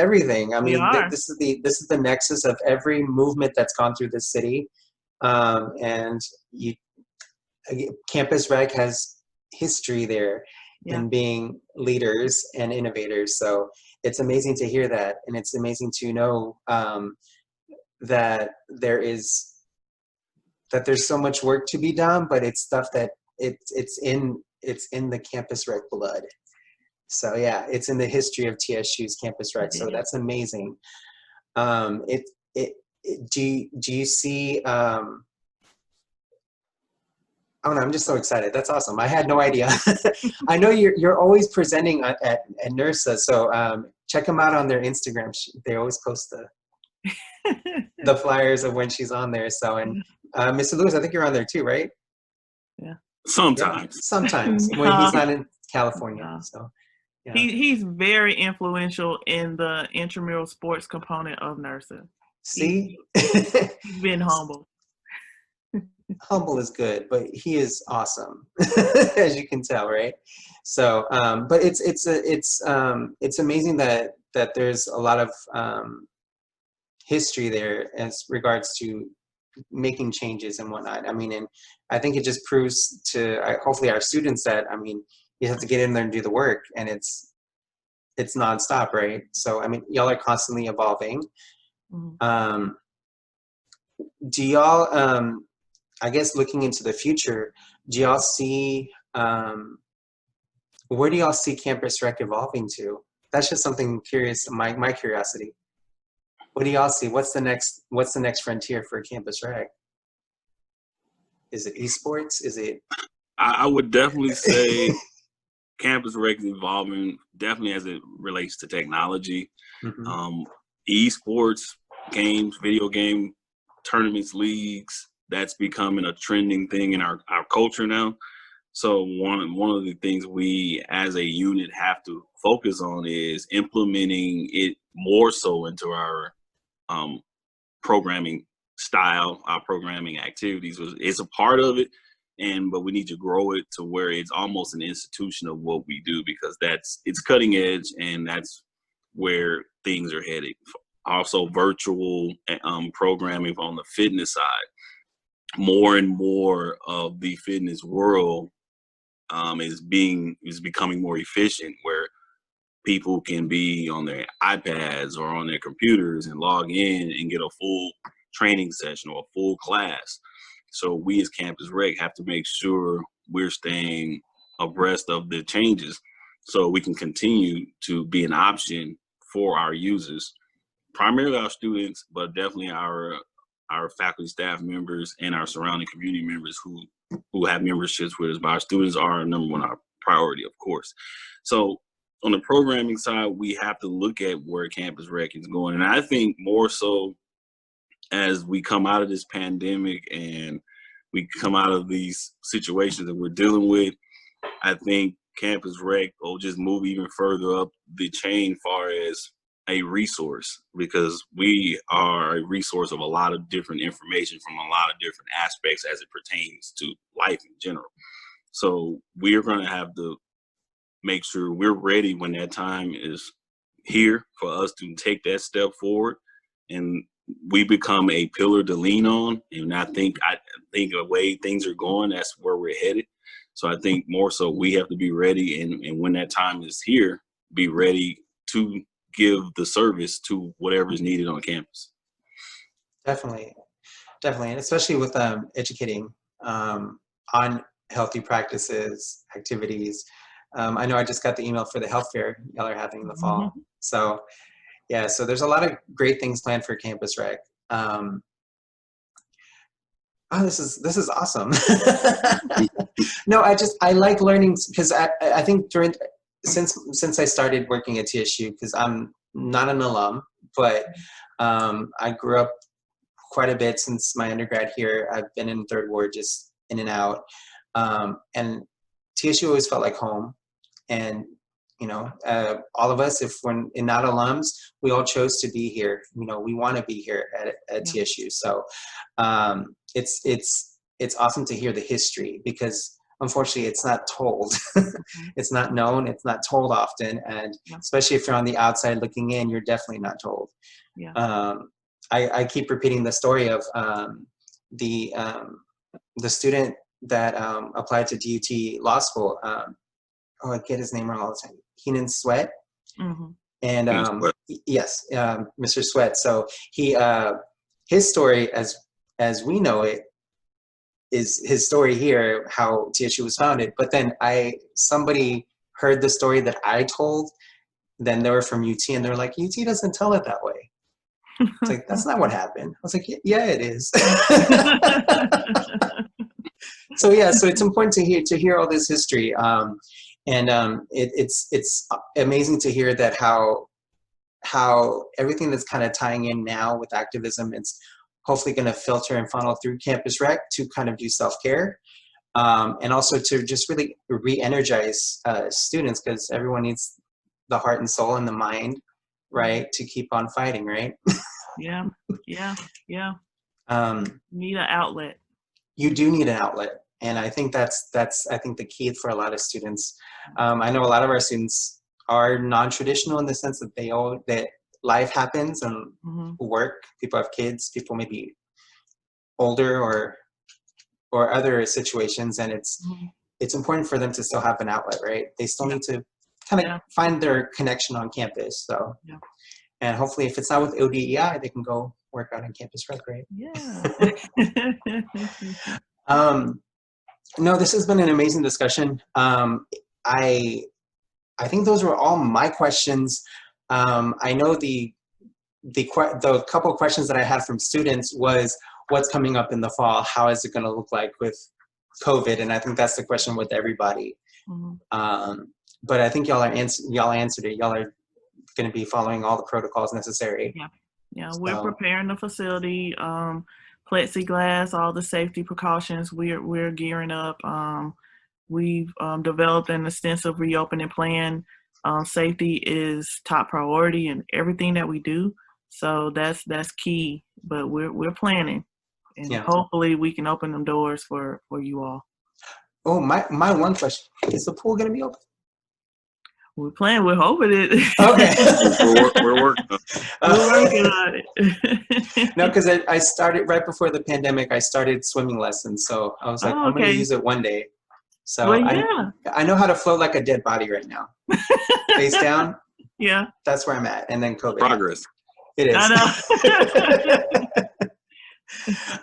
everything. I We mean, are. this is the nexus of every movement that's gone through this city. And you, Campus Rec has history there Yeah. in being leaders and innovators. So it's amazing to hear that, and it's amazing to know that there's so much work to be done, but it's stuff that it's in the Campus Rec blood. So yeah, it's in the history of TSU's Campus Rec. So that's amazing. Do you see? Oh no, I'm just so excited. That's awesome. I had no idea. I know you're always presenting at NERSA, so check them out on their Instagram. They always post the flyers of when she's on there. So, and Mr. Lewis, I think you're on there too, right? Yeah. Sometimes. Yeah, sometimes when he's not in California. So yeah. He's very influential in the intramural sports component of NERSA. See? He's been humble. Humble is good, but he is awesome, as you can tell, right? So, but it's amazing that there's a lot of history there as regards to making changes and whatnot. I mean, and I think it just proves to hopefully our students that, I mean, you have to get in there and do the work, and it's nonstop, right? So, I mean, y'all are constantly evolving. Mm-hmm. Do y'all? I guess looking into the future, do y'all see, where do y'all see Campus Rec evolving to? That's just something curious, my curiosity. What do y'all see? What's the next frontier for Campus Rec? Is it esports? Is it? I would definitely say Campus Rec is evolving, definitely as it relates to technology. Mm-hmm. Esports, games, video game tournaments, leagues, that's becoming a trending thing in our culture now. So one of the things we as a unit have to focus on is implementing it more so into our programming style, our programming activities. It's a part of it, but we need to grow it to where it's almost an institution of what we do, because it's cutting edge, and that's where things are headed. Also virtual programming on the fitness side. More and more of the fitness world is becoming more efficient, where people can be on their iPads or on their computers and log in and get a full training session or a full class. So we as Campus Rec have to make sure we're staying abreast of the changes so we can continue to be an option for our users, primarily our students, but definitely our faculty, staff members, and our surrounding community members who have memberships with us. But our students are our number one priority, of course. So on the programming side, we have to look at where Campus Rec is going. And I think more so as we come out of this pandemic and we come out of these situations that we're dealing with, I think Campus Rec will just move even further up the chain far as a resource, because we are a resource of a lot of different information from a lot of different aspects as it pertains to life in general. So we're going to have to make sure we're ready when that time is here for us to take that step forward, and we become a pillar to lean on. And I think the way things are going, that's where we're headed. So I think more so we have to be ready, and when that time is here, be ready to give the service to whatever is needed on campus. Definitely, and especially with educating on healthy practices, activities. I know I just got the email for the health fair y'all are having in the fall. Mm-hmm. So yeah, so there's a lot of great things planned for Campus Rec. This is awesome. No, I like learning, because I think since I started working at TSU, because I'm not an alum, but I grew up quite a bit since my undergrad here. I've been in Third Ward, just in and out. And TSU always felt like home. And, you know, all of us, if we're not alums, we all chose to be here. You know, we want to be here at TSU. So it's awesome to hear the history, because unfortunately, it's not told. It's not known. It's not told often. And especially if you're on the outside looking in, you're definitely not told. Yeah. I keep repeating the story of the student that applied to DUT Law School. I get his name wrong all the time. Keenan Sweat. Mm-hmm. And yes, Mr. Sweat. So he, his story, as we know it, is his story here, how TSU was founded. But then somebody heard the story that I told. Then they were from UT, and they're like, UT doesn't tell it that way. It's like, that's not what happened. I was like, yeah, it is. So it's important to hear all this history. It's amazing to hear that how everything that's kind of tying in now with activism, it's hopefully going to filter and funnel through Campus Rec to kind of do self-care, and also to just really re-energize students, because everyone needs the heart and soul and the mind, right, to keep on fighting, right? Yeah. Need an outlet. You do need an outlet. And I think that's I think the key for a lot of students. I know a lot of our students are non-traditional in the sense that that life happens and work. People have kids. People may be older or other situations, and it's important for them to still have an outlet, right? They still need to kind of find their connection on campus. So, and hopefully, if it's not with ODEI, they can go work out on Campus Rec, right? Yeah. No, this has been an amazing discussion. I think those were all my questions. I know the couple of questions that I had from students was, what's coming up in the fall? How is it going to look like with COVID? And I think that's the question with everybody. But I think y'all answered it. Y'all are going to be following all the protocols necessary. Yeah, we're preparing the facility. Plexiglass, all the safety precautions, we're gearing up. We've developed an extensive reopening plan. Safety is top priority in everything that we do, so that's key. But we're planning, and hopefully we can open them doors for you all. Oh, my one question: is the pool going to be open? We're planning. We're hoping it. Okay. we're working. We're working on it. No, because I started right before the pandemic. I started swimming lessons, so I was like, I'm going to use it one day. So I know how to float like a dead body right now, face down. Yeah, that's where I'm at. And then COVID. Progress. It is. I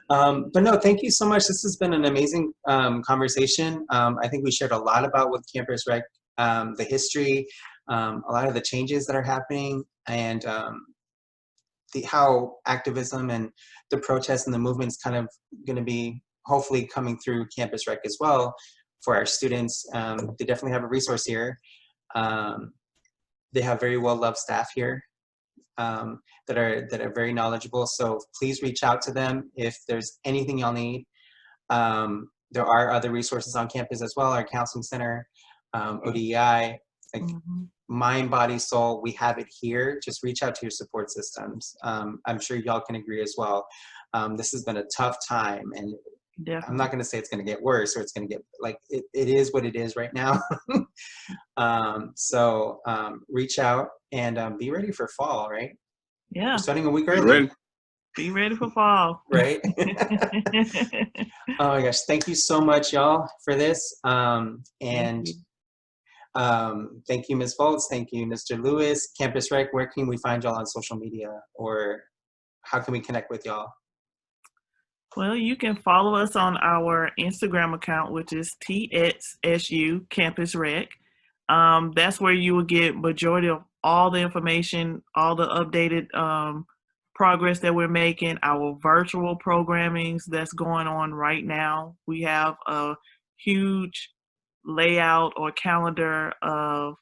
know. But no, thank you so much. This has been an amazing conversation. I think we shared a lot about with Campus Rec. The history, a lot of the changes that are happening, and how activism and the protests and the movements kind of going to be hopefully coming through Campus Rec as well for our students. They definitely have a resource here. They have very well-loved staff here that are very knowledgeable. So please reach out to them if there's anything y'all need. There are other resources on campus as well, our counseling center, ODEI, like mind, body, soul, we have it here. Just reach out to your support systems. I'm sure y'all can agree as well. This has been a tough time, and I'm not going to say it's going to get worse or it's going to get, like, it is what it is right now. So reach out and be ready for fall, right? Yeah. We're starting a week early. Be ready for fall. Right? Oh my gosh. Thank you so much, y'all, for this. Thank you, Ms. Voltz. Thank you, Mr. Lewis. Campus Rec, where can we find y'all on social media, or how can we connect with y'all? Well, you can follow us on our Instagram account, which is TXSU Campus Rec. That's where you will get majority of all the information, all the updated progress that we're making, our virtual programmings that's going on right now. We have a huge layout or calendar of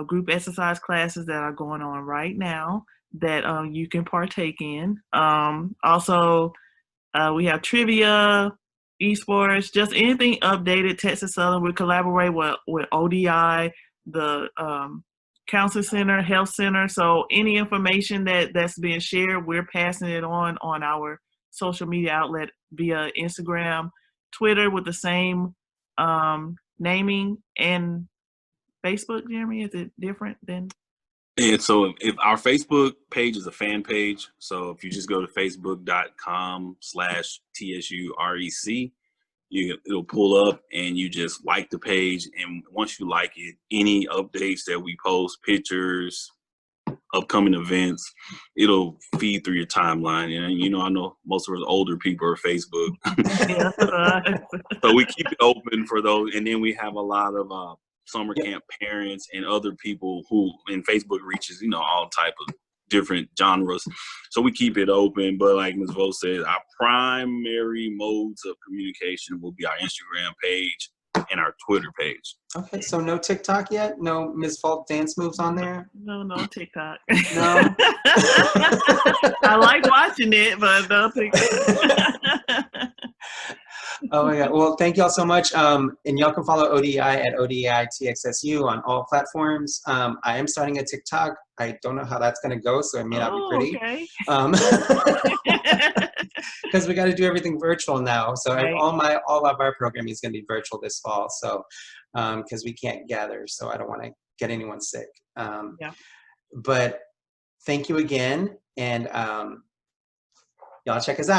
group exercise classes that are going on right now that you can partake in. Also, we have trivia, esports, just anything updated. Texas Southern, we collaborate with ODI, the Counseling Center, Health Center. So any information that's being shared, we're passing it on our social media outlet via Instagram, Twitter with the same naming and Facebook, Jeremy? Is it different than? And so if our Facebook page is a fan page, so if you just go to facebook.com/TSUREC, it'll pull up and you just like the page. And once you like it, any updates that we post, pictures, upcoming events, it'll feed through your timeline. And I know most of us older people are Facebook. Yeah. So we keep it open for those. And then we have a lot of summer camp parents and other people who, and Facebook reaches, all type of different genres. So we keep it open. But like Ms. Voltz said, our primary modes of communication will be our Instagram page and our Twitter page. Okay, so no TikTok yet? No Ms. Voltz dance moves on there? No TikTok. No? I like watching it, but no TikTok. Oh my God. Well, thank y'all so much. And y'all can follow ODI at ODI TXSU on all platforms. I am starting a TikTok. I don't know how that's going to go, so it may not be pretty. Okay. Because we got to do everything virtual now. So Right. all of our programming is going to be virtual this fall. So because we can't gather, so I don't want to get anyone sick. Yeah. But thank you again, and y'all check us out.